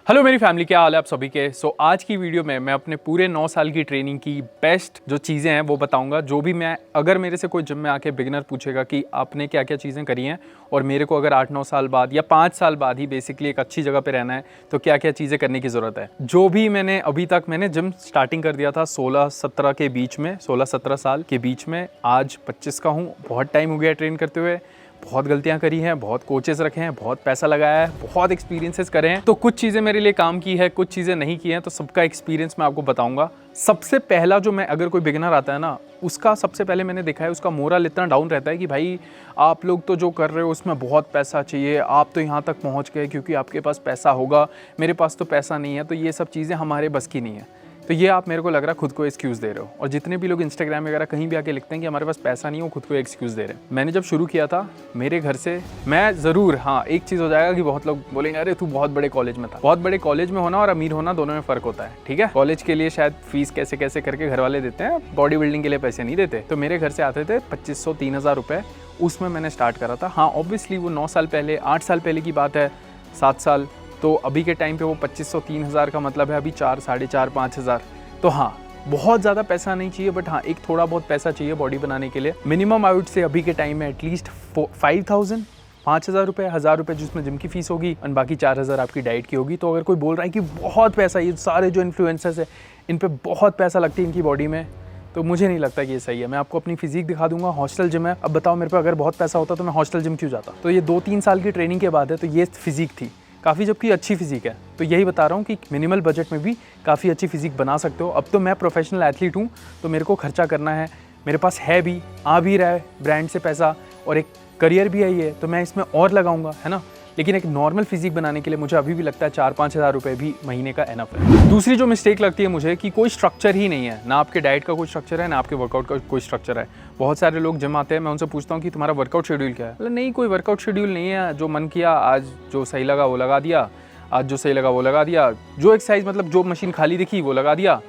Hello मेरी family, क्या हाल है आप सभी के। आज की वीडियो में मैं अपने पूरे 9 साल की ट्रेनिंग की बेस्ट जो चीज़ें हैं वो बताऊंगा। जो भी मैं अगर मेरे से कोई जिम में आके बिगिनर पूछेगा कि आपने क्या क्या चीज़ें करी हैं और मेरे को अगर 8-9 साल बाद या 5 साल बाद ही बेसिकली एक अच्छी जगह पे रहना है तो क्या क्या चीज़ें करने की ज़रूरत है। जो भी मैंने अभी तक मैंने जिम स्टार्टिंग कर दिया था 16-17 के बीच में, 16-17 साल के बीच में। आज 25 का हूँ। बहुत टाइम हो गया ट्रेन करते हुए, बहुत गलतियां करी हैं, बहुत कोचेस रखे हैं, बहुत पैसा लगाया है, बहुत एक्सपीरियंसेस करे हैं। तो कुछ चीज़ें मेरे लिए काम की है, कुछ चीज़ें नहीं की हैं, तो सबका एक्सपीरियंस मैं आपको बताऊंगा। सबसे पहला जो मैं अगर कोई बिगिनर आता है ना, उसका सबसे पहले मैंने देखा है उसका मोरल इतना डाउन रहता है कि भाई आप लोग तो जो कर रहे हो उसमें बहुत पैसा चाहिए, आप तो यहाँ तक पहुँच गए क्योंकि आपके पास पैसा होगा, मेरे पास तो पैसा नहीं है, तो ये सब चीज़ें हमारे बस की नहीं है। तो ये आप मेरे को लग रहा है खुद को एक्सक्यूज़ दे रहे हो। और जितने भी लोग इंस्टाग्राम वगैरह कहीं भी आके लिखते हैं कि हमारे पास पैसा नहीं हो, खुद को एक्सक्यूज़ दे रहे हैं। मैंने जब शुरू किया था मेरे घर से, मैं ज़रूर हाँ एक चीज़ हो जाएगा कि बहुत लोग बोलेंगे अरे तू बहुत बड़े कॉलेज में था। बहुत बड़े कॉलेज में होना और अमीर होना दोनों में फ़र्क होता है, ठीक है। कॉलेज के लिए शायद फीस कैसे कैसे करके घर वाले देते हैं, बॉडी बिल्डिंग के लिए पैसे नहीं देते। तो मेरे घर से आते थे 2500-3000 रुपये, उसमें मैंने स्टार्ट करा था। हाँ ऑब्वियसली वो 9 साल पहले, 8 साल पहले की बात है, 7 साल। तो अभी के टाइम पे वो 2500-3000 का मतलब है अभी 4, 4.5, 5,000। तो हाँ बहुत ज़्यादा पैसा नहीं चाहिए, बट हाँ एक थोड़ा बहुत पैसा चाहिए बॉडी बनाने के लिए। मिनिमम आई वुड से अभी के टाइम में एटलीस्ट 5,000, 5,000 रुपये, 1,000 रुपये जिसमें जिम की फीस होगी और बाकी 4,000 आपकी डाइट की होगी। तो अगर कोई बोल रहा है कि बहुत पैसा, ये सारे जो इन्फ्लुएंसर्स है इन पे बहुत पैसा लगती है इनकी बॉडी में, तो मुझे नहीं लगता कि ये सही है। मैं आपको अपनी फिजिक दिखा दूंगा, हॉस्टल जिम है। अब बताओ मेरे पे अगर बहुत पैसा होता तो मैं हॉस्टल जिम क्यों जाता। तो ये 2-3 साल की ट्रेनिंग के बाद है, तो ये फिजिक थी काफ़ी, जबकि अच्छी फिजिक है। तो यही बता रहा हूँ कि मिनिमल बजट में भी काफ़ी अच्छी फिजिक बना सकते हो। अब तो मैं प्रोफेशनल एथलीट हूँ, तो मेरे को खर्चा करना है, मेरे पास है भी, आ भी रहा है ब्रांड से पैसा, और एक करियर भी है, तो मैं इसमें और लगाऊंगा, है ना। लेकिन एक नॉर्मल फिजिक बनाने के लिए मुझे अभी भी लगता है 4-5 हज़ार रुपये भी महीने का एनफ है। दूसरी जो मिस्टेक लगती है मुझे कि कोई स्ट्रक्चर ही नहीं है, ना आपके डाइट का कोई स्ट्रक्चर है, ना आपके वर्कआउट का कोई स्ट्रक्चर है। बहुत सारे लोग जिम आते हैं, मैं उनसे पूछता हूँ कि तुम्हारा वर्कआउट शेड्यूल क्या है। मतलब नहीं, कोई वर्कआउट शेड्यूल नहीं है, जो मन किया आज जो सही लगा वो लगा दिया, आज जो सही लगा वो लगा दिया, जो एक्सरसाइज मतलब जो मशीन खाली दिखी वो लगा दिया।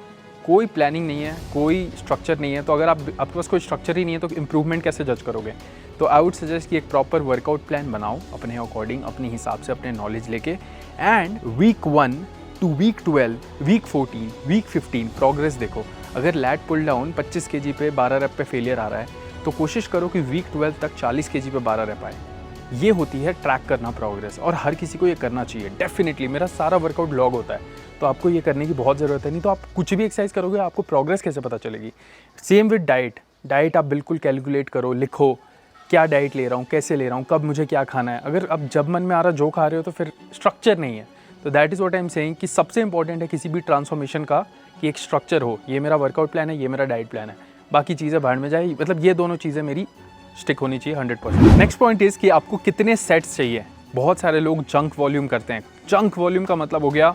कोई प्लानिंग नहीं है, कोई स्ट्रक्चर नहीं है। तो अगर आपके पास कोई स्ट्रक्चर ही नहीं है तो इम्प्रूवमेंट कैसे जज करोगे। तो आई वुड सजेस्ट कि एक प्रॉपर वर्कआउट प्लान बनाओ अपने अकॉर्डिंग, अपने हिसाब से, अपने नॉलेज लेके। And week 1 to week 12, week 14, week 15 progress देखो। अगर लैट पुल डाउन 25 kg पे 12 रेप पे फेलियर आ रहा है, तो कोशिश करो कि वीक 12 तक 40 kg पे 12 रेप आए। ये होती है ट्रैक करना प्रोग्रेस, और हर किसी को ये करना चाहिए डेफिनेटली। मेरा सारा वर्कआउट लॉग होता है, तो आपको ये करने की बहुत ज़रूरत है। नहीं तो आप कुछ भी एक्सरसाइज करोगे, आपको प्रोग्रेस कैसे पता चलेगी। सेम विद डाइट आप बिल्कुल कैलकुलेट करो, लिखो क्या डाइट ले रहा हूँ, कैसे ले रहा हूँ, कब मुझे क्या खाना है। अगर अब जब मन में आ रहा जो खा रहे हो तो फिर स्ट्रक्चर नहीं है। तो that is what I am saying कि सबसे इंपॉर्टेंट है किसी भी ट्रांसफॉर्मेशन का कि एक स्ट्रक्चर हो। ये मेरा वर्कआउट प्लान है, ये मेरा डाइट प्लान है, बाकी चीज़ें बाहर में जाए। मतलब ये दोनों चीज़ें मेरी स्टिक होनी चाहिए 100%। नेक्स्ट पॉइंट इज़ कि आपको कितने सेट्स चाहिए। बहुत सारे लोग जंक वॉल्यूम करते हैं। जंक वॉल्यूम का मतलब हो गया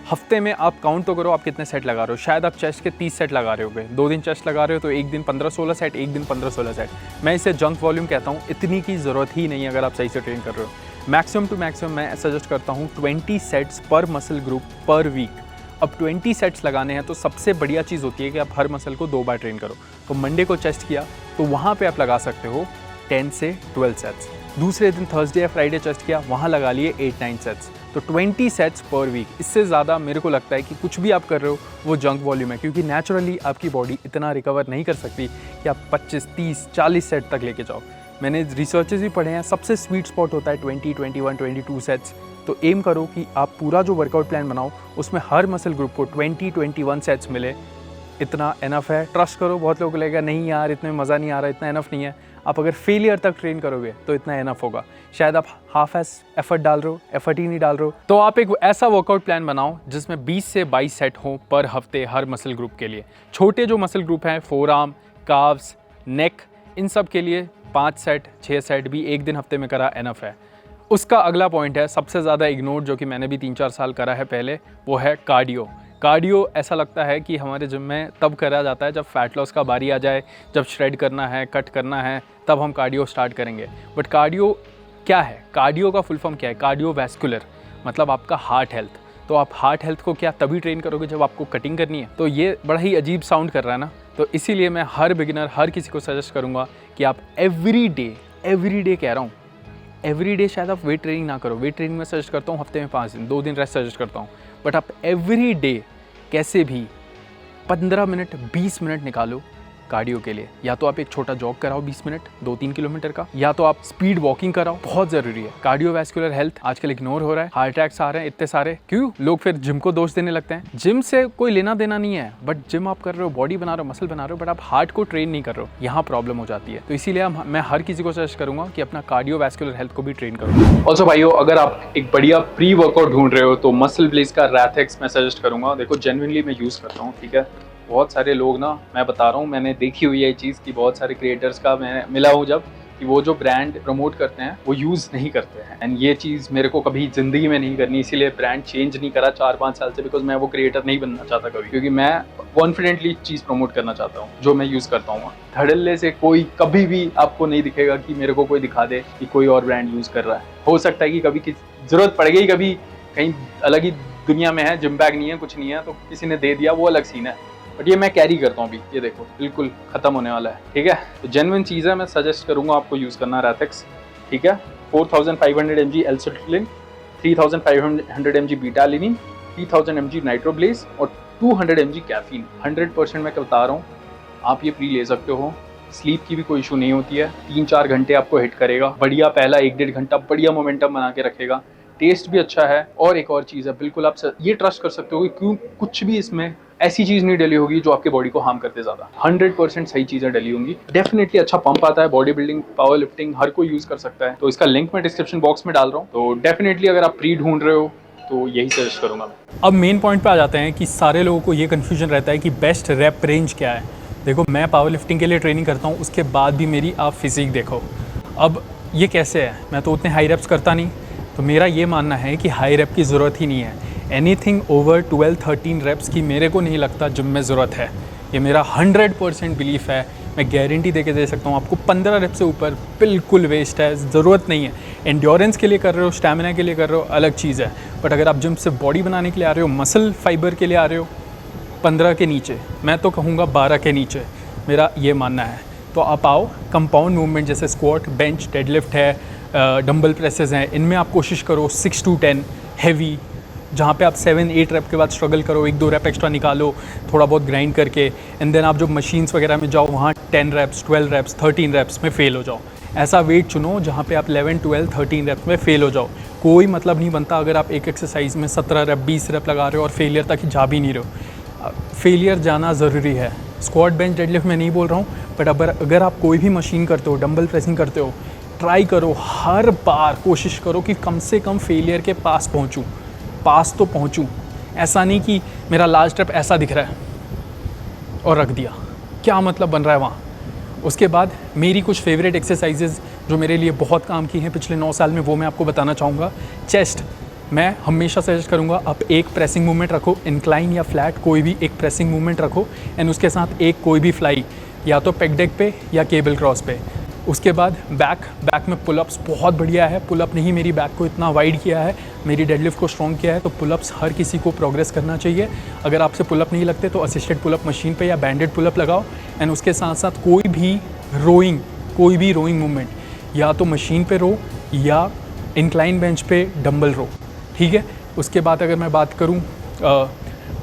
हफ्ते में आप काउंट तो करो आप कितने सेट लगा रहे हो। शायद आप चेस्ट के 30 सेट लगा रहे होगे, 2 दिन चेस्ट लगा रहे हो तो एक दिन 15-16 सेट, एक दिन 15-16 सेट। मैं इसे जंक वॉल्यूम कहता हूँ। इतनी की ज़रूरत ही नहीं है अगर आप सही से ट्रेन कर रहे हो। मैक्सिमम टू मैक्सिमम मैं सजेस्ट करता हूँ 20 सेट्स पर मसल ग्रुप पर वीक। अब 20 सेट्स लगाने हैं तो सबसे बढ़िया चीज़ होती है कि आप हर मसल को 2 बार ट्रेन करो। तो मंडे को चेस्ट किया तो वहाँ पे आप लगा सकते हो 10 से 12 सेट्स। दूसरे दिन थर्सडे या फ्राइडे चेस्ट किया, वहाँ लगा लिए 8-9 सेट्स। तो 20 सेट्स पर वीक। इससे ज़्यादा मेरे को लगता है कि कुछ भी आप कर रहे हो वो जंक वॉल्यूम है, क्योंकि नेचुरली आपकी बॉडी इतना रिकवर नहीं कर सकती कि आप 25, 30, 40 सेट तक लेके जाओ। मैंने रिसर्चेस भी पढ़े हैं, सबसे स्वीट स्पॉट होता है 20, 21, 22 सेट्स। तो एम करो कि आप पूरा जो वर्कआउट प्लान बनाओ उसमें हर मसल ग्रुप को 20, 21 सेट्स मिले। इतना एनफ है, ट्रस्ट करो। बहुत लोगों को लगेगा नहीं यार इतने में मज़ा नहीं आ रहा, इतना एनफ नहीं है। आप अगर फेलियर तक ट्रेन करोगे तो इतना एनफ होगा। शायद आप हाफ एफर्ट डाल रहे हो, एफर्ट ही नहीं डाल रहे हो। तो आप एक ऐसा वर्कआउट प्लान बनाओ जिसमें 20 से 22 सेट हो पर हफ्ते हर मसल ग्रुप के लिए। छोटे जो मसल ग्रुप हैं, फोर आर्म, काव्स, नेक, इन सब के लिए 5 सेट 6 सेट भी एक दिन हफ्ते में करा एनफ है। उसका अगला पॉइंट है सबसे ज़्यादा इग्नोर, जो कि मैंने भी 3-4 साल करा है पहले, वो है कार्डियो। कार्डियो ऐसा लगता है कि हमारे जिम में तब करा जाता है जब फैट लॉस का बारी आ जाए, जब श्रेड करना है, कट करना है, तब हम कार्डियो स्टार्ट करेंगे। बट कार्डियो क्या है? कार्डियो का फुल फॉर्म क्या है? कार्डियोवैस्कुलर, मतलब आपका हार्ट हेल्थ। तो आप हार्ट हेल्थ को क्या तभी ट्रेन करोगे जब आपको कटिंग करनी है? तो ये बड़ा ही अजीब साउंड कर रहा है ना। तो इसीलिए मैं हर बिगिनर, हर किसी को सजेस्ट करूँगा कि आप एवरी डे कह रहा हूँ, एवरी शायद आप वेट ट्रेनिंग ना करो, वेट ट्रेनिंग में सजेस्ट करता हूँ हफ्ते में 5 दिन, 2 दिन रेस्ट सजेस्ट करता हूँ, बट आप एवरी डे कैसे भी 15 मिनट 20 मिनट निकालो कार्डियो के लिए। या तो आप एक छोटा जॉग कराओ 20 मिनट 2-3 किलोमीटर का, या तो आप स्पीड वॉकिंग कराओ, बहुत जरूरी है। कार्डियोवैस्कुलर हेल्थ आजकल इग्नोर हो रहा है, हार्ट अटैक्स आ रहे हैं इतने सारे, क्यों? लोग फिर जिम को दोष देने लगते हैं। जिम से कोई लेना देना नहीं है, बट जिम आप कर रहे हो, बॉडी बना रहे हो, मसल बना रहे हो, बट आप हार्ट को ट्रेन नहीं कर रहे हो, यहाँ प्रॉब्लम हो जाती है। तो इसीलिए मैं हर किसी को सजेस्ट करूंगा कि अपना कार्डियोवैस्कुलर हेल्थ को भी ट्रेन करो। ऑल्सो भाइयों, अगर आप एक बढ़िया प्री वर्कआउट ढूंढ रहे हो तो मसल ब्लेज का रैथेक्स मैं सजेस्ट करूंगा। देखो जेन्युइनली मैं यूज करता हूँ, ठीक है। बहुत सारे लोग ना, मैं बता रहा हूँ, मैंने देखी हुई है ये चीज़ कि बहुत सारे क्रिएटर्स का मैं मिला हूँ जब, कि वो जो ब्रांड प्रमोट करते हैं वो यूज़ नहीं करते हैं। एंड ये चीज़ मेरे को कभी ज़िंदगी में नहीं करनी, इसीलिए ब्रांड चेंज नहीं करा 4-5 साल से, बिकॉज मैं वो क्रिएटर नहीं बनना चाहता कभी, क्योंकि मैं कॉन्फिडेंटली चीज़ प्रमोट करना चाहता हूँ जो मैं यूज़ करता हूँ। धड़ल्ले से कोई कभी भी आपको नहीं दिखेगा कि मेरे को कोई दिखा दे कि कोई और ब्रांड यूज़ कर रहा है। हो सकता है कि कभी ज़रूरत पड़ गई, कभी कहीं अलग ही दुनिया में है, जिम बैग नहीं है, कुछ नहीं है, तो किसी ने दे दिया, वो अलग सीन है। बट ये मैं कैरी करता हूँ अभी, ये देखो बिल्कुल खत्म होने वाला है, ठीक है। तो जेन्युइन चीज़ है, मैं सजेस्ट करूँगा आपको यूज़ करना रैथेक्स, ठीक है। 4500 mg एल्सिटिलिन, 3500 mg बीटा-एलेनिन, 3000 mg नाइट्रोब्लेज और 200 mg कैफीन। 100% मैं बता रहा हूँ, आप ये प्री ले सकते हो। स्लीप की भी कोई इशू नहीं होती है, 3-4 घंटे आपको हिट करेगा बढ़िया, पहला 1-1.5 घंटा बढ़िया मोमेंटम बना के रखेगा, टेस्ट भी अच्छा है। और एक और चीज़ है, बिल्कुल आप ये ट्रस्ट कर सकते हो कि क्यों कुछ भी इसमें ऐसी चीज़ नहीं डली होगी जो आपके बॉडी को हार्म करते ज़्यादा। 100% सही चीज़ें डली होंगी। डेफिनेटली अच्छा पंप आता है, बॉडी बिल्डिंग, पावर लिफ्टिंग हर कोई यूज़ कर सकता है। तो इसका लिंक मैं डिस्क्रिप्शन बॉक्स में डाल रहा हूँ। तो डेफिनेटली अगर आप प्री ढूंढ रहे हो तो यही सजेस्ट करूँगा मैं। अब मेन पॉइंट पे आ जाते हैं कि सारे लोगों को ये कन्फ्यूजन रहता है कि बेस्ट रैप रेंज क्या है। देखो, मैं पावर लिफ्टिंग के लिए ट्रेनिंग करता हूँ, उसके बाद भी मेरी आप फिजिक देखो। अब ये कैसे है, मैं तो उतने हाई रेप्स करता नहीं, तो मेरा ये मानना है कि हाई रेप की ज़रूरत ही नहीं है। एनीथिंग ओवर 12-13 रेप्स की मेरे को नहीं लगता जिम में ज़रूरत है। ये मेरा 100% बिलीफ है, मैं गारंटी दे सकता हूँ आपको। 15 रेप से ऊपर बिल्कुल वेस्ट है, ज़रूरत नहीं है। एंड्योरेंस के लिए कर रहे हो, स्टैमिना के लिए कर रहे हो, अलग चीज़ है। बट अगर आप जिम से बॉडी बनाने के लिए आ रहे हो, मसल फाइबर के लिए आ रहे हो, 15 के नीचे, मैं तो कहूँगा 12 के नीचे, मेरा ये मानना है। तो आप आओ, कंपाउंड मूवमेंट जैसे स्क्वाट, बेंच, डेडलिफ्ट है, डंबल प्रेसेस हैं, इनमें आप कोशिश करो 6 to 10 हैवी, जहाँ पे आप 7-8 रैप के बाद स्ट्रगल करो, 1-2 रैप एक्स्ट्रा निकालो थोड़ा बहुत ग्राइंड करके, एंड देन आप जो मशीन्स वगैरह में जाओ, वहाँ 10 रैप्स, 12 रैप्स, 13 रैप्स में फेल हो जाओ। ऐसा वेट चुनो जहाँ पे आप 11, 12, 13 रैप्स में फेल हो जाओ। कोई मतलब नहीं बनता अगर आप एक एक्सरसाइज में 17 रैप, 20 रैप लगा रहे हो और फेलियर तक जा भी नहीं रहे हो। फेलियर जाना ज़रूरी है। स्क्वाट, बेंच, डेडलिफ्ट में नहीं बोल रहा हूँ, बट अगर आप कोई भी मशीन करते हो, डंबल प्रेसिंग करते हो, ट्राई करो, हर बार कोशिश करो कि कम से कम फेलियर के पास पहुँचूँ, पास तो पहुँचूँ। ऐसा नहीं कि मेरा लास्ट रैप ऐसा दिख रहा है और रख दिया, क्या मतलब बन रहा है वहाँ। उसके बाद मेरी कुछ फेवरेट एक्सरसाइजेज जो मेरे लिए बहुत काम की हैं पिछले 9 साल में, वो मैं आपको बताना चाहूँगा। चेस्ट मैं हमेशा सजेस्ट करूँगा, आप एक प्रेसिंग मूवमेंट रखो, इंक्लाइन या फ्लैट, कोई भी एक प्रेसिंग मूवमेंट रखो, एंड उसके साथ एक कोई भी फ्लाई, या तो पेग डेक पे या केबल क्रॉस पे। उसके बाद बैक में पुलअप्स बहुत बढ़िया है। पुलअप ने ही मेरी बैक को इतना वाइड किया है, मेरी डेडलिफ्ट को स्ट्रॉन्ग किया है। तो पुलअप्स हर किसी को प्रोग्रेस करना चाहिए। अगर आपसे पुलअप नहीं लगते तो असिस्टेड पुलअप मशीन पे या बैंडेड पुलअप लगाओ। एंड उसके साथ साथ कोई भी रोइंग मूवमेंट, या तो मशीन पे रो या इंक्लाइन बेंच पे डंबल रो, ठीक है। उसके बाद अगर मैं बात करूँ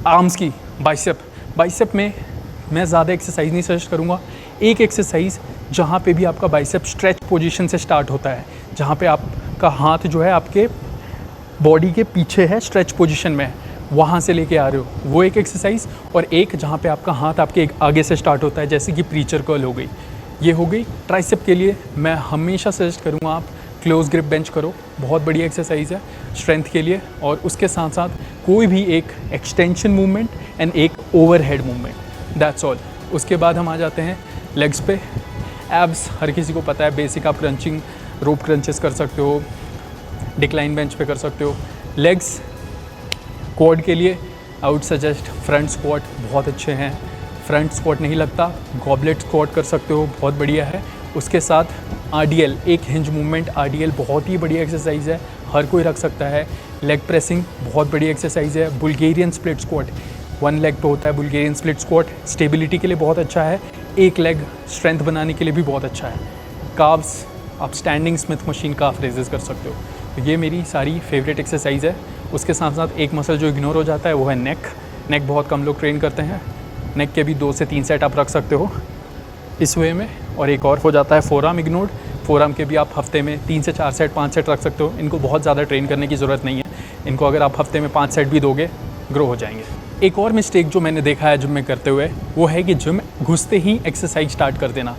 आर्म्स की, बाइसेप में मैं ज़्यादा एक्सरसाइज नहीं सजेस्ट करूँगा। एक एक्सरसाइज जहाँ पे भी आपका बाइसेप स्ट्रेच पोजीशन से स्टार्ट होता है, जहाँ पे आपका हाथ जो है आपके बॉडी के पीछे है, स्ट्रेच पोजीशन में, वहाँ से लेके आ रहे हो, वो एक एक्सरसाइज। और एक जहाँ पे आपका हाथ आपके आगे से स्टार्ट होता है, जैसे कि प्रीचर कर्ल हो गई, ये हो गई। ट्राइसेप के लिए मैं हमेशा सजेस्ट करूँगा आप क्लोज ग्रिप बेंच करो, बहुत बढ़िया एक्सरसाइज है स्ट्रेंथ के लिए। और उसके साथ साथ कोई भी एक एक्सटेंशन मूवमेंट एंड एक ओवरहेड मूवमेंट, दैट्स ऑल। उसके बाद हम आ जाते हैं लेग्स पे। एब्स हर किसी को पता है, बेसिक आप क्रंचिंग, रोप क्रंचेस कर सकते हो, डिक्लाइन बेंच पे कर सकते हो। लेग्स क्वाड के लिए I would suggest front squat, बहुत अच्छे हैं। फ्रंट स्क्वाट नहीं लगता, गॉबलेट स्क्वाट कर सकते हो, बहुत बढ़िया है। उसके साथ आरडीएल, एक हिंज मूवमेंट, आरडीएल बहुत ही बढ़िया एक्सरसाइज है, हर कोई रख सकता है। लेग प्रेसिंग बहुत बढ़िया एक्सरसाइज है। बुल्गेरियन स्प्लिट स्क्वाट, 1 लेग पे होता है बुल्गेरियन स्प्लिट स्क्वाट, स्टेबिलिटी के लिए बहुत अच्छा है। एक लेग स्ट्रेंथ बनाने के लिए भी बहुत अच्छा है। काव्स आप स्टैंडिंग स्मिथ मशीन का रेजेस कर सकते हो। तो ये मेरी सारी फेवरेट एक्सरसाइज है। उसके साथ साथ एक मसल जो इग्नोर हो जाता है वो है नेक बहुत कम लोग ट्रेन करते हैं। नेक के भी 2 से 3 सेट आप रख सकते हो इस वे में। और एक और हो जाता है फोरआर्म इग्नोर्ड। फोरआर्म के भी आप हफ्ते में 3 से 4 सेट 5 सेट रख सकते हो। इनको बहुत ज़्यादा ट्रेन करने की ज़रूरत नहीं है, इनको अगर आप हफ्ते में 5 सेट भी दोगे ग्रो हो जाएंगे। एक और मिस्टेक जो मैंने देखा है जिम में करते हुए वो है कि जिम घुसते ही एक्सरसाइज स्टार्ट कर देना।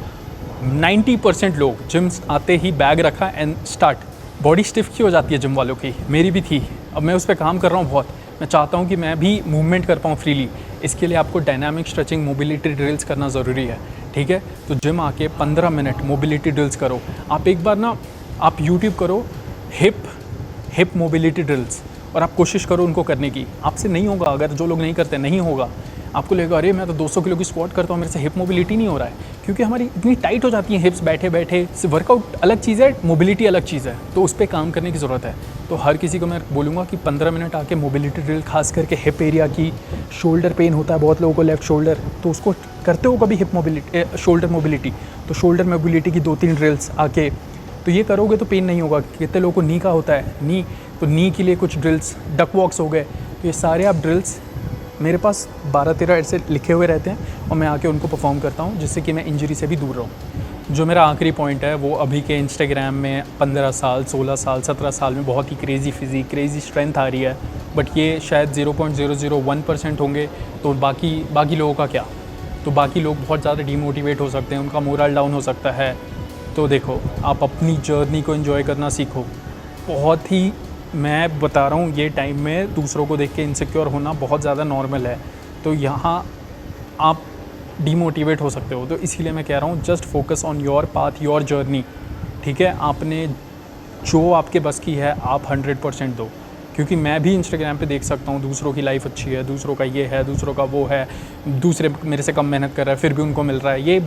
90% लोग जिम आते ही बैग रखा एंड स्टार्ट। बॉडी स्टिफ की हो जाती है जिम वालों की, मेरी भी थी। अब मैं उस पर काम कर रहा हूँ बहुत। मैं चाहता हूँ कि मैं भी मूवमेंट कर पाऊँ फ्रीली। इसके लिए आपको डायनामिक स्ट्रेचिंग मोबिलिटी ड्रिल्स करना ज़रूरी है, ठीक है। तो जिम आके 15 मिनट मोबिलिटी ड्रिल्स करो। आप एक बार ना आप यूट्यूब करो हिप मोबिलिटी ड्रिल्स और आप कोशिश करो उनको करने की। आपसे नहीं होगा, अगर जो लोग नहीं करते नहीं होगा। आपको लगेगा अरे मैं तो 200 किलो की स्क्वाट करता हूँ, मेरे से हिप मोबिलिटी नहीं हो रहा है, क्योंकि हमारी इतनी टाइट हो जाती है हिप्स बैठे बैठे। वर्कआउट अलग चीज़ है, मोबिलिटी अलग चीज़ है, तो उस पर काम करने की ज़रूरत है। तो हर किसी को मैं बोलूँगा कि 15 मिनट आके मोबिलिटी ड्रिल, खास करके हिप एरिया की। शोल्डर पेन होता है बहुत लोगों को, लेफ्ट शोल्डर, तो उसको करते हो कभी हिप मोबिलिटी शोल्डर मोबिलिटी, तो शोल्डर मोबिलिटी की 2-3 ड्रिल्स आके तो ये करोगे तो पेन नहीं होगा। कितने लोगों को नी का होता है, नी, तो नी के लिए कुछ ड्रिल्स, डक वॉक्स हो गए। तो ये सारे आप ड्रिल्स मेरे पास 12-13 ऐसे लिखे हुए रहते हैं और मैं आके उनको परफॉर्म करता हूँ, जिससे कि मैं इंजरी से भी दूर रहूँ। जो मेरा आखिरी पॉइंट है वो अभी के इंस्टाग्राम में 15 साल 16 साल 17 साल में बहुत ही क्रेज़ी फिज़िक, क्रेज़ी स्ट्रेंथ आ रही है, बट ये शायद 0.001% होंगे। तो बाकी लोगों का क्या? तो बाकी लोग बहुत ज़्यादा डीमोटिवेट हो सकते हैं, उनका मोरल डाउन हो सकता है। तो देखो, आप अपनी जर्नी को एंजॉय करना सीखो। बहुत ही, मैं बता रहा हूँ, ये टाइम में दूसरों को देख के इनसिक्योर होना बहुत ज़्यादा नॉर्मल है। तो यहाँ आप डीमोटिवेट हो सकते हो। तो इसीलिए मैं कह रहा हूँ just focus on your path, your journey, ठीक है। आपने जो आपके बस की है आप 100% दो। क्योंकि मैं भी इंस्टाग्राम पे देख सकता हूँ दूसरों की लाइफ अच्छी है, दूसरों का ये है, दूसरों का वो है, दूसरे मेरे से कम मेहनत कर रहा है फिर भी उनको मिल रहा है। ये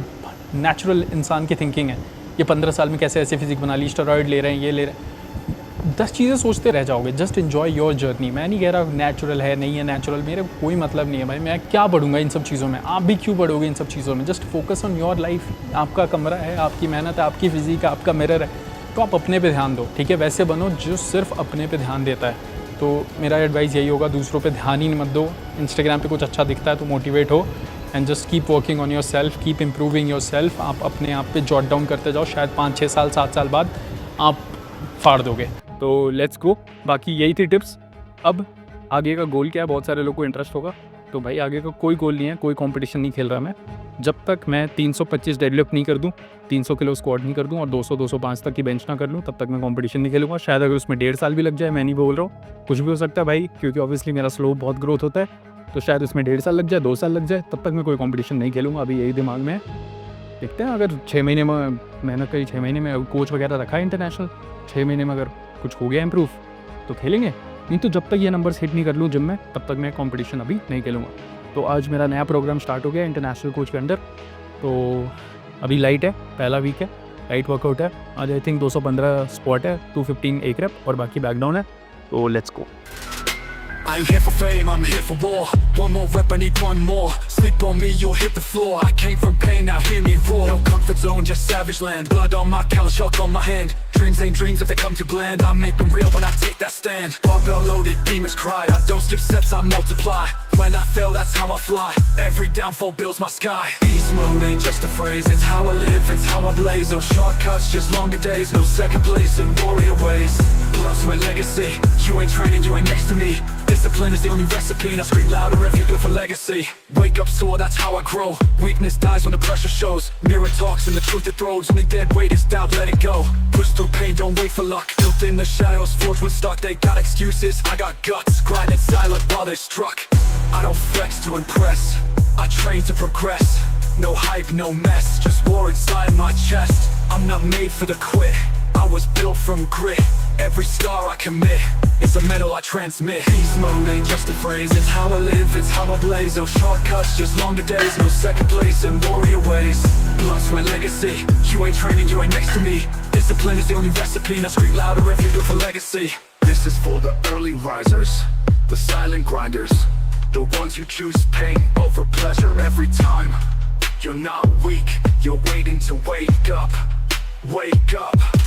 नेचुरल इंसान की थिंकिंग है। ये 15 साल में कैसे ऐसे फिजिक बना ली, स्टेरॉइड ले रहे हैं, ये ले रहे हैं, 10 चीज़ें सोचते रह जाओगे। Just enjoy your journey. मैं नहीं कह रहा नेचुरल है नहीं है, नेचुरल मेरे कोई मतलब नहीं है भाई। मैं क्या पढ़ूंगा इन सब चीज़ों में, आप भी क्यों पढ़ोगे इन सब चीज़ों में। Just focus on your life. आपका कमरा है, आपकी मेहनत है, आपकी फिजिक है, आपका मिरर है, तो आप अपने पे ध्यान दो, ठीक है। वैसे बनो जो सिर्फ अपने पे ध्यान देता है। तो मेरा एडवाइस यही होगा, दूसरों पे ध्यान ही मत दो। इंस्टाग्राम पे कुछ अच्छा दिखता है तो मोटिवेट हो and just keep working on your self, keep improving your self. आप अपने आप पे जॉट डाउन करते जाओ, शायद 5-6 साल 7 साल बाद आप फाड़ दोगे। तो लेट्स गो। बाकी यही थी टिप्स। अब आगे का गोल क्या है, बहुत सारे लोगों को इंटरेस्ट होगा। तो भाई आगे का कोई गोल नहीं है, कोई कंपटीशन नहीं खेल रहा मैं। जब तक मैं 325 डेडलिफ्ट नहीं कर दूं, 300 किलो स्क्वाट नहीं कर दूं और 200-205 तक की बेंच ना कर लूं, तब तक मैं कंपटीशन नहीं खेलूंगा। शायद अगर उसमें 1.5 साल भी लग जाए, मैं नहीं बोल रहा हूँ, कुछ भी हो सकता है भाई, क्योंकि ऑब्वियसली मेरा स्लो बहुत ग्रोथ होता है। तो शायद उसमें 1.5 साल लग जाए, 2 साल लग जाए, तब तक मैं कोई कॉम्पिटिशन नहीं खेलूँगा। अभी यही दिमाग में है। देखते हैं, अगर 6 महीने में मेहनत करी, 6 महीने में कोच वगैरह रखा है इंटरनेशनल, 6 महीने में अगर कुछ हो गया इम्प्रूव तो खेलेंगे। नहीं तो जब तक ये नंबर्स हिट नहीं कर लूँ जिम में, तब तक मैं कंपटीशन अभी नहीं खेलूँगा। तो आज मेरा नया प्रोग्राम स्टार्ट हो गया इंटरनेशनल कोच के अंडर। तो अभी लाइट है, पहला वीक है, लाइट वर्कआउट है। आज आई थिंक 215 स्क्वाट है, 215 एक रेप और बाकी बैकडाउन है। तो let's go. I ain't here for fame, I'm here for war. One more rep, I need one more. Sleep on me, you'll hit the floor. I came from pain, now hear me roar. No comfort zone, just savage land. Blood on my calloused, chalk on my hand. Dreams ain't dreams if they come too bland. I make them real when I take that stand. Barbell loaded, demons cry. I don't skip sets, I multiply. When I fail, that's how I fly. Every downfall builds my sky. Beast mode ain't just a phrase, it's how I live, it's how I blaze. No shortcuts, just longer days. No second place in warrior ways. Blood, sweat, legacy. You ain't training, you ain't next to me. Discipline is the only recipe, and I scream louder if you do it for legacy. Wake up sore, that's how I grow. Weakness dies when the pressure shows. Mirror talks and the truth it throws. Only dead weight is doubt, let it go. Push through pain, don't wait for luck. Built in the shadows, forged with stock. They got excuses, I got guts. Grinding silent while they struck. I don't flex to impress, I train to progress. No hype, no mess, just war inside my chest. I'm not made for the quit, I was built from grit. Every star I commit, it's a medal I transmit. Beast mode ain't just a phrase, it's how I live, it's how I blaze. No shortcuts, just longer days, no second place in warrior ways. Blood, sweat, legacy, you ain't training, you ain't next to me. Discipline is the only recipe, now scream louder if you do it for legacy. This is for the early risers, the silent grinders, the ones who choose pain over pleasure every time. You're not weak, you're waiting to wake up. Wake up.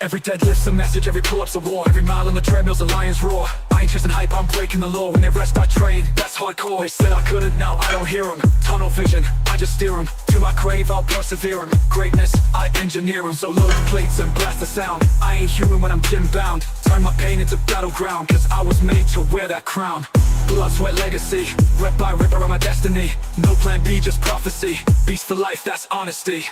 Every deadlift's a message, every pull-up's a war. Every mile on the treadmill's a lion's roar. I ain't chasing hype, I'm breaking the law. When they rest, I train, that's hardcore. They said I couldn't, now I don't hear them. Tunnel vision, I just steer them. To my grave, I'll persevere them. Greatness, I engineer them. So load the plates and blast the sound. I ain't human when I'm gym bound. Turn my pain into battleground, cause I was made to wear that crown. Blood, sweat, legacy. Rep by rip around my destiny. No plan B, just prophecy. Beast for life, that's honesty.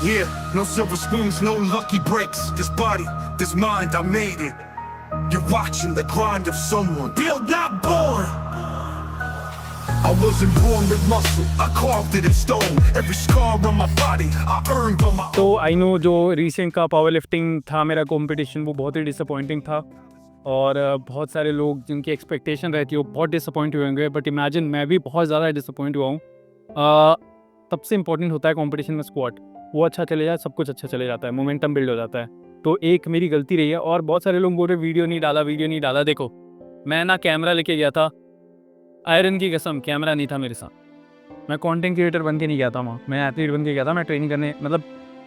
Yeah, no silver spoons, no lucky breaks. This body, this mind, I made it. You're watching the grind of someone built, not born. I wasn't born with muscle, I carved it in stone. Every scar on my body, I earned on my own. तो I know जो recent का power lifting था मेरा competition, वो बहुत ही disappointing था और बहुत सारे लोग जिनकी एक्सपेक्टेशन रहती है वो बहुत डिसअपॉइंट हुए होंगे. बट इमेजिन मैं भी बहुत ज़्यादा डिसअपॉइंट हुआ हूँ. सबसे इंपॉर्टेंट होता है कंपटीशन में स्क्वाट. वो अच्छा चले जाए, सब कुछ अच्छा चले जाता है, मोमेंटम बिल्ड हो जाता है. तो एक मेरी गलती रही है और बहुत सारे लोग बोल रहे वीडियो नहीं डाला. देखो मैं ना कैमरा लेके गया था, आयरन की कसम कैमरा नहीं था मेरे साथ. मैं कंटेंट क्रिएटर बन के नहीं गया था वहाँ, मैं एथलीट बन के गया था. मैं ट्रेनिंग करने मतलब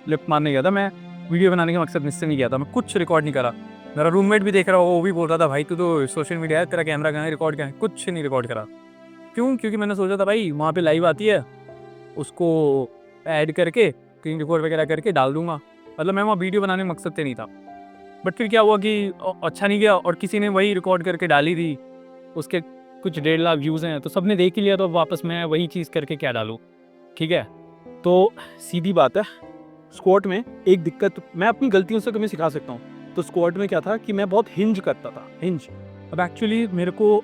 लिफ्ट मारने गया था. मैं वीडियो बनाने के मकसद से नहीं गया था. मैं कुछ रिकॉर्ड नहीं करा. मेरा रूममेट भी देख रहा हो, वो भी बोल रहा था भाई तू तो सोशल मीडिया है, तेरा कैमरा कहाँ है, रिकॉर्ड कहाँ है. कुछ नहीं रिकॉर्ड करा. क्यों? क्योंकि मैंने सोचा था भाई वहाँ पर लाइव आती है, उसको ऐड करके स्क्रीन रिकॉर्ड वगैरह करके डाल दूंगा. मतलब मैं वहाँ वीडियो बनाने के मकसद से नहीं था. बट फिर क्या हुआ कि अच्छा नहीं गया और किसी ने वही रिकॉर्ड करके डाली थी. उसके कुछ 1.5 लाख व्यूज़ हैं तो सबने देख ही लिया, तो वापस मैं वही चीज़ करके क्या डालूँ. ठीक है, तो सीधी बात है. स्क्वाट में एक दिक्कत, मैं अपनी गलतियों से तुम्हें सिखा सकता हूँ. तो स्क्वाट में क्या था कि मैं बहुत हिंज करता था. हिंज, अब एक्चुअली मेरे को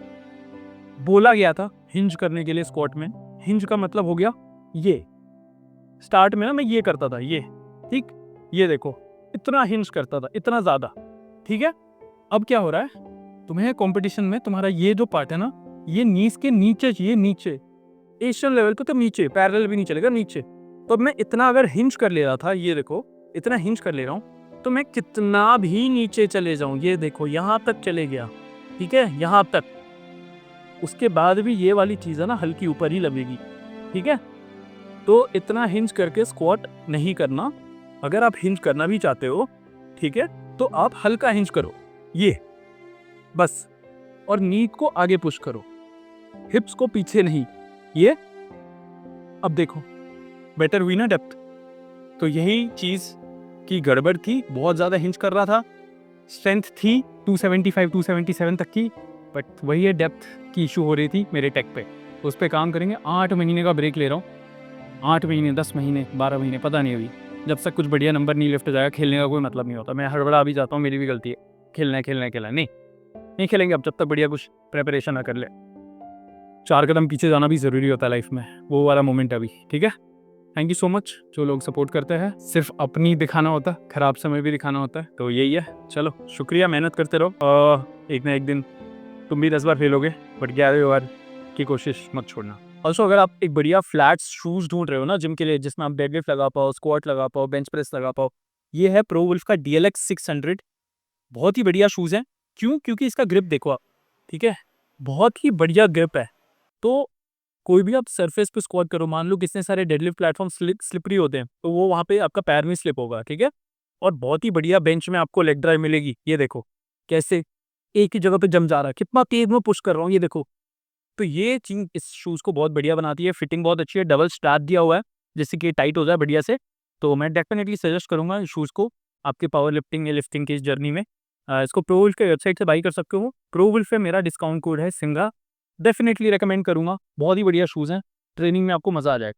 बोला गया था हिंज करने के लिए. स्क्वाट में हिंज का मतलब हो गया ये. स्टार्ट में ना मैं ये करता था, ये ठीक, ये देखो इतना हिंज करता था, इतना ज़्यादा. ठीक है, अब क्या हो रहा है, तुम्हें कंपटीशन में तुम्हारा ये जो पार्ट है ना, ये नीज के नीचे चाहिए. नीचे एशियन लेवल पे तो नीचे, पैरेलल भी नहीं चलेगा, नीचे. तो अब मैं इतना अगर हिंज कर ले रहा था, ये देखो इतना हिंज कर ले रहा हूँ, तो मैं कितना भी नीचे चले जाऊँ, ये देखो यहाँ तक चले गया. ठीक है, यहाँ तक. उसके बाद भी ये वाली चीज़ है ना हल्की ऊपर ही लगेगी. ठीक है, तो इतना हिंज करके स्क्वाट नहीं करना. अगर आप हिंज करना भी चाहते हो, ठीक है, तो आप हल्का हिंज करो, ये बस. और नी को आगे पुश करो, हिप्स को पीछे नहीं, ये. अब देखो बेटर हुई ना डेप्थ. तो यही चीज़ की गड़बड़ थी, बहुत ज़्यादा हिंज कर रहा था. स्ट्रेंथ थी 275 277 तक की, बट वही है डेप्थ की इशू हो रही थी मेरे टेक पे. उस पर काम करेंगे. 8 महीने का ब्रेक ले रहा हूँ. 8 महीने, 10 महीने, 12 महीने, पता नहीं अभी. जब तक कुछ बढ़िया नंबर नहीं लिफ्ट हो जाएगा, खेलने का कोई मतलब नहीं होता. मैं हड़बड़ा भी जाता हूँ, मेरी भी गलती है. खेलना है नहीं खेलेंगे अब जब तक बढ़िया कुछ प्रेपरेशन ना कर ले. 4 कदम पीछे जाना भी ज़रूरी होता है लाइफ में, वो वाला मोमेंट अभी. ठीक है, थैंक यू सो मच जो लोग सपोर्ट करते हैं. सिर्फ अपनी दिखाना होता है, ख़राब समय भी दिखाना होता है, तो यही है. चलो शुक्रिया, मेहनत करते रहो. एक ना एक दिन तुम भी 10 बार फेल होगे, बट 11वीं बार की कोशिश मत छोड़ना. ऑल्सो अगर आप एक बढ़िया फ्लैट शूज़ ढूंढ रहे हो ना जिम के लिए, जिसमें आप डेडलिफ्ट लगा पाओ, स्क्वाट लगा पाओ, बेंच प्रेस लगा पाओ, ये है प्रो वुल्फ का DLX 600. बहुत ही बढ़िया शूज़ है. क्यों? क्योंकि इसका ग्रिप देखो आप. ठीक है, बहुत ही बढ़िया ग्रिप है. तो कोई भी आप सरफेस पे स्क्वाट करो, मान लो कितने सारे डेडलिफ्ट प्लेटफॉर्म स्लिपरी होते हैं, तो वो वहाँ पे आपका पैर में स्लिप होगा. ठीक है, और बहुत ही बढ़िया बेंच में आपको लेग ड्राइव मिलेगी. ये देखो कैसे एक ही जगह पे जम जा रहा है, कितना तेज में पुश कर रहा हूँ, ये देखो. तो ये चीज़ इस शूज़ को बहुत बढ़िया बनाती है. फिटिंग बहुत अच्छी है, डबल स्ट्रैप दिया हुआ है जिससे कि टाइट हो जाए बढ़िया से. तो मैं डेफिनेटली सजेस्ट करूँगा इस शूज़ को आपके पावर लिफ्टिंग या लिफ्टिंग की इस जर्नी में. इसको प्रो वुल्फ के वेबसाइट से बाई कर सकते हो. प्रो वुल्फ पे मेरा डिस्काउंट कोड है सिंगा. डेफिनेटली रेकमेंड करूँगा, बहुत ही बढ़िया शूज़ हैं. ट्रेनिंग में आपको मज़ा आ जाएगा.